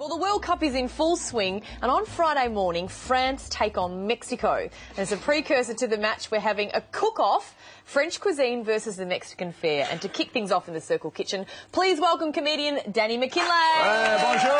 Well, the World Cup is in full swing, and on Friday morning, France take on Mexico. As a precursor to the match, we're having a cook-off, French cuisine versus the Mexican fare. And to kick things off in the Circle Kitchen, please welcome comedian Danny McGinlay's. Bonjour!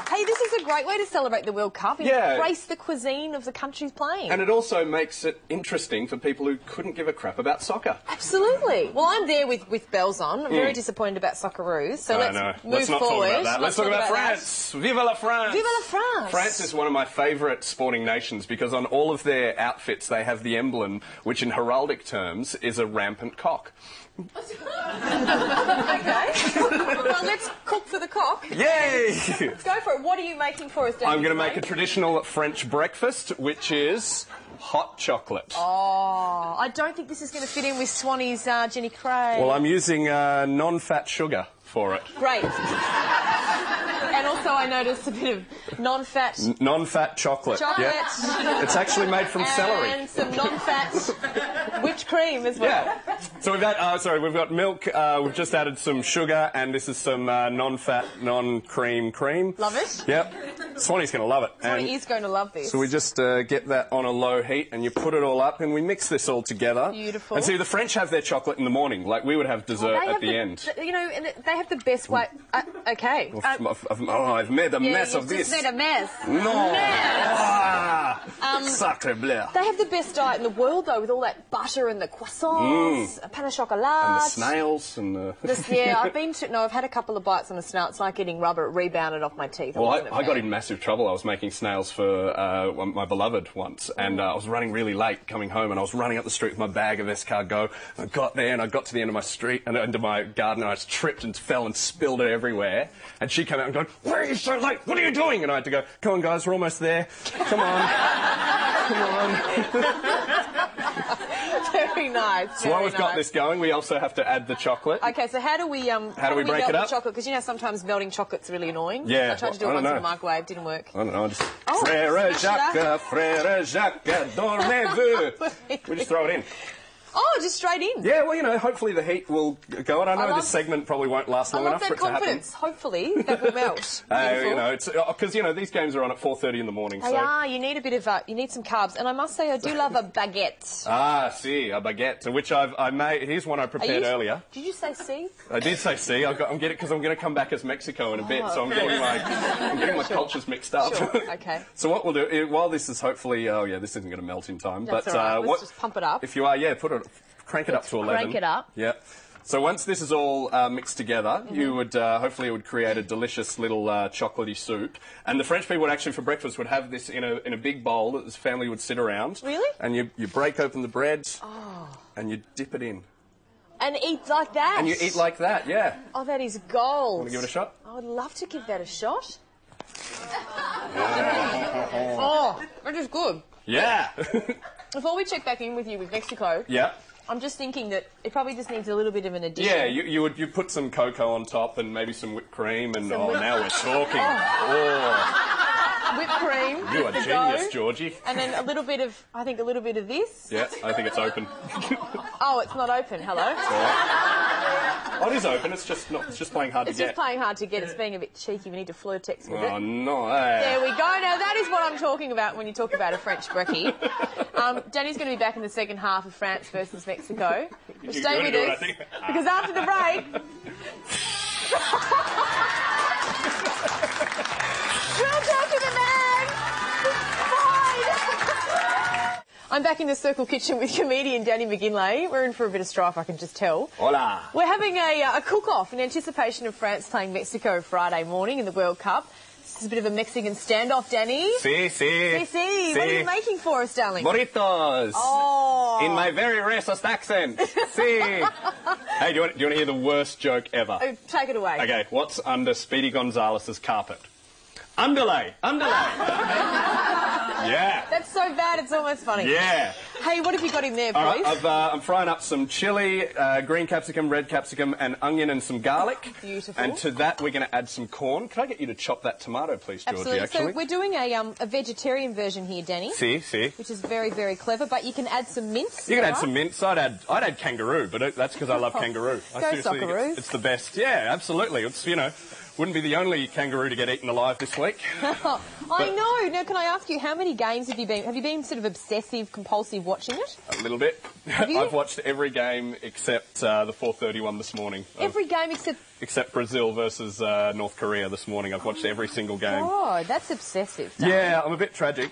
Hey, this is a great way to celebrate the World Cup. Embrace the cuisine of the countries playing. And it also makes it interesting for people who couldn't give a crap about soccer. Absolutely. Well, I'm there with bells on. I'm very disappointed about Socceroos. So let's move forward. Talk about that. Let's talk about France. Vive la France! Vive la France! France is one of my favourite sporting nations because on all of their outfits they have the emblem, which in heraldic terms is a rampant cock. Okay. Well, let's cook for the cock. Yay! Let's go for it. What are you making for us, Danny? I'm going to make a traditional French breakfast, which is hot chocolate. Oh, I don't think this is going to fit in with Swanee's Jenny Craig. Well, I'm using non-fat sugar for it. Great. And also I noticed a bit of non-fat... Non-fat chocolate. Chocolate. Yep. It's actually made from celery. And some non-fat whipped cream as well. Yeah. So we've got, we've got milk, we've just added some sugar, and this is some non-fat, non-cream cream. Love it. Yep. Swanee's going to love it. Swanee is going to love this. So we just get that on a low heat, and you put it all up, and we mix this all together. Beautiful. And see, the French have their chocolate in the morning, like we would have dessert at the end. You know, and they have the best way... okay. I've made a mess of this. You've just made a mess. No. Mess. Sacre bleu. They have the best diet in the world, though, with all that butter and the croissants, pain au chocolat. And the snails and the... Yeah, I've had a couple of bites on a snail. It's like getting rubber. It rebounded off my teeth. Well, I got in massive trouble. I was making snails for my beloved once, and I was running really late coming home, and I was running up the street with my bag of escargot. I got there, and I got to the end of my street, and into my garden, and I just tripped and fell and spilled it everywhere. And she came out and going, "Why are you so late? What are you doing?" And I had to go, "Come on, guys, we're almost there. Come on. Come on." Very nice. So while we've got this going, we also have to add the chocolate. Okay, so how do we break melt it up? The chocolate? Because you know sometimes melting chocolate's really annoying. Yeah. I tried to do it once in the microwave, didn't work. I don't know. Frère Jacques, dormez-vous. We just throw it in. Oh, just straight in? Yeah, well, you know, hopefully the heat will go. And I know this segment probably won't last long enough for it to happen. Confidence. Hopefully that will melt. You know, it's because you know these games are on at 4:30 in the morning. They are. You need a bit of you need some carbs, and I must say I do love a baguette. Ah, si, a baguette, which I made. Here's one I prepared earlier. Did you say si? I did say si. I'm getting because I'm going to come back as Mexico in a bit, so I'm getting my cultures mixed up. Sure. Okay. So what we'll do while this is hopefully, this isn't going to melt in time. That's but all right. Let's just pump it up. If you are, crank it up to 11. Crank it up. Yeah. So once this is all mixed together, you would hopefully it would create a delicious little chocolatey soup. And the French people would actually for breakfast would have this in a big bowl that this family would sit around. Really? And you break open the bread and you dip it in. And eat like that? And you eat like that, yeah. Oh, that is gold. Want to give it a shot? I would love to give that a shot. Oh, that is good. Yeah. Before we check back in with you with Mexico, I'm just thinking that it probably just needs a little bit of an addition. Yeah, you put some cocoa on top and maybe some whipped cream and now we're talking. Oh. Whipped cream. You are genius, Georgie. And then a little bit of this. Yeah, I think it's open. Oh, it's not open. Hello. Oh, it is open. It's just playing hard to get. It's just playing hard to get. It's being a bit cheeky. We need to flirtex with it. Oh no! There we go. Now that is what I'm talking about when you talk about a French brekkie. Danny's going to be back in the second half of France versus Mexico. Stay with us because after the break. We'll talk to the man. Bye. I'm back in the Circle Kitchen with comedian Danny McGinlay. We're in for a bit of strife, I can just tell. Hola. We're having a cook-off in anticipation of France playing Mexico Friday morning in the World Cup. This is a bit of a Mexican standoff, Danny. Si. What are you making for us, darling? Burritos. Oh. In my very racist accent. Si. Hey, do you want to hear the worst joke ever? Oh, take it away. Okay, what's under Speedy Gonzalez's carpet? Underlay. Yeah. That's so bad, it's almost funny. Yeah. Hey, what have you got in there, All please? right, I'm frying up some chilli, green capsicum, red capsicum, and onion and some garlic. Beautiful. And to that, we're going to add some corn. Can I get you to chop that tomato, please, Georgie? Absolutely. Actually, So we're doing a vegetarian version here, Danny. See. Which is very, very clever. But you can add some mince. You can add some mince. I'd add kangaroo, but that's because I love kangaroo. Go Socceroos. It's the best. Yeah, absolutely. It's, you know, wouldn't be the only kangaroo to get eaten alive this week. I know. Now, can I ask you, how many games have you been? Have you been sort of obsessive, compulsive watching it? A little bit. Have you? I've watched every game except the 4:30 one this morning. Every game except... Except Brazil versus North Korea this morning. I've watched every single game. Oh, that's obsessive. Darling. Yeah, I'm a bit tragic.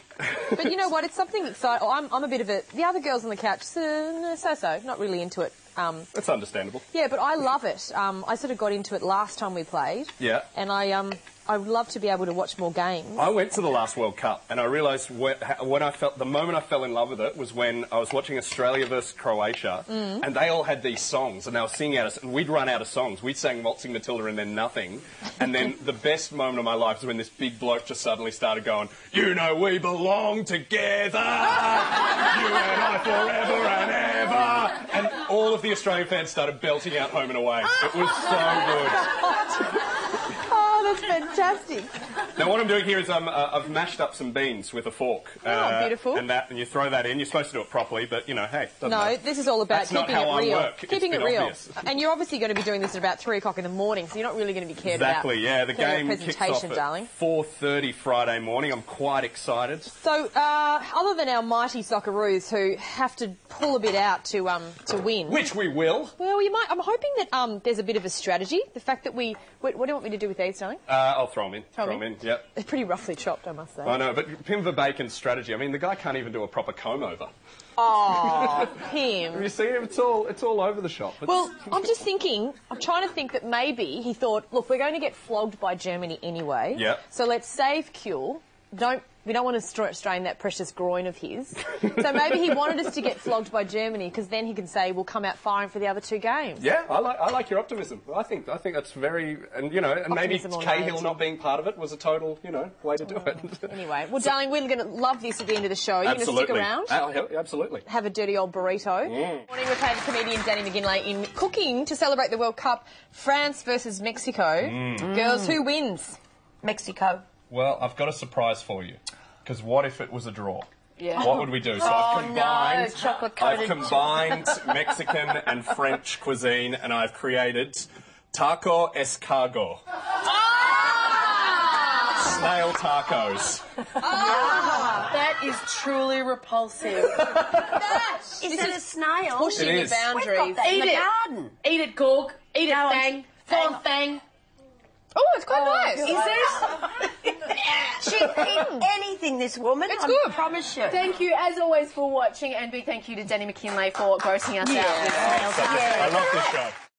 But you know what? It's something exciting. I'm a bit of a... The other girls on the couch, so-so, not really into it. That's understandable. Yeah, but I love it. I sort of got into it last time we played. Yeah. And I would love to be able to watch more games. I went to the last World Cup and I realised the moment I fell in love with it was when I was watching Australia versus Croatia and they all had these songs and they were singing at us and we'd run out of songs. We'd sang Waltzing Matilda and then nothing. And then the best moment of my life is when this big bloke just suddenly started going, "You know we belong together, you and I forever and ever." And all of the Australian fans started belting out Home and Away. It was so good. That's fantastic. Now, what I'm doing here is I've mashed up some beans with a fork. Oh, beautiful. And you throw that in. You're supposed to do it properly, but, you know, hey, doesn't No, matter. this is all about That's not keeping how it real. I work. Keeping It's it real. obvious. And you're obviously going to be doing this at about 3 o'clock in the morning, so you're not really going to be cared Exactly, about. yeah. The game kicks off at darling. 4:30 Friday morning. I'm quite excited. So, other than our mighty Socceroos who have to pull a bit out to win... Which we will. Well, you might... I'm hoping that there's a bit of a strategy. The fact that we... What do you want me to do with these, darling? I'll throw them in. Throw 'em in, yep. They're pretty roughly chopped, I must say. I know, but Pim Verbeeken's strategy, I mean, the guy can't even do a proper comb-over. Oh, Pim. You see, it's all over the shop. Well, I'm just thinking, I'm trying to think that maybe he thought, look, we're going to get flogged by Germany anyway. Yep. So let's save Kuehl. We don't want to strain that precious groin of his. So maybe he wanted us to get flogged by Germany because then he can say we'll come out firing for the other 2 games. Yeah, I like your optimism. I think that's very, and you know, and maybe Cahill not being part of it was a total, you know, way to do it. Anyway, well, darling, we're going to love this at the end of the show. You're going to stick around? Absolutely. Have a dirty old burrito. Morning, we're playing comedian Danny McGinlay in cooking to celebrate the World Cup. France versus Mexico. Girls, who wins? Mexico. Well, I've got a surprise for you. Because what if it was a draw? Yeah. What would we do? So I've combined Mexican and French cuisine and I've created taco escargot. Snail tacos. That is truly repulsive. Is it a snail? Pushing the boundaries. Eat it. Garden. Eat it, Gorg. Eat it, Fang. Fang. Oh, it's quite nice. Is it? She'd eat anything, this woman. It's good. I promise you. Thank you, as always, for watching, and big thank you to Danny McGinlay for grossing us out with snails. I love this show.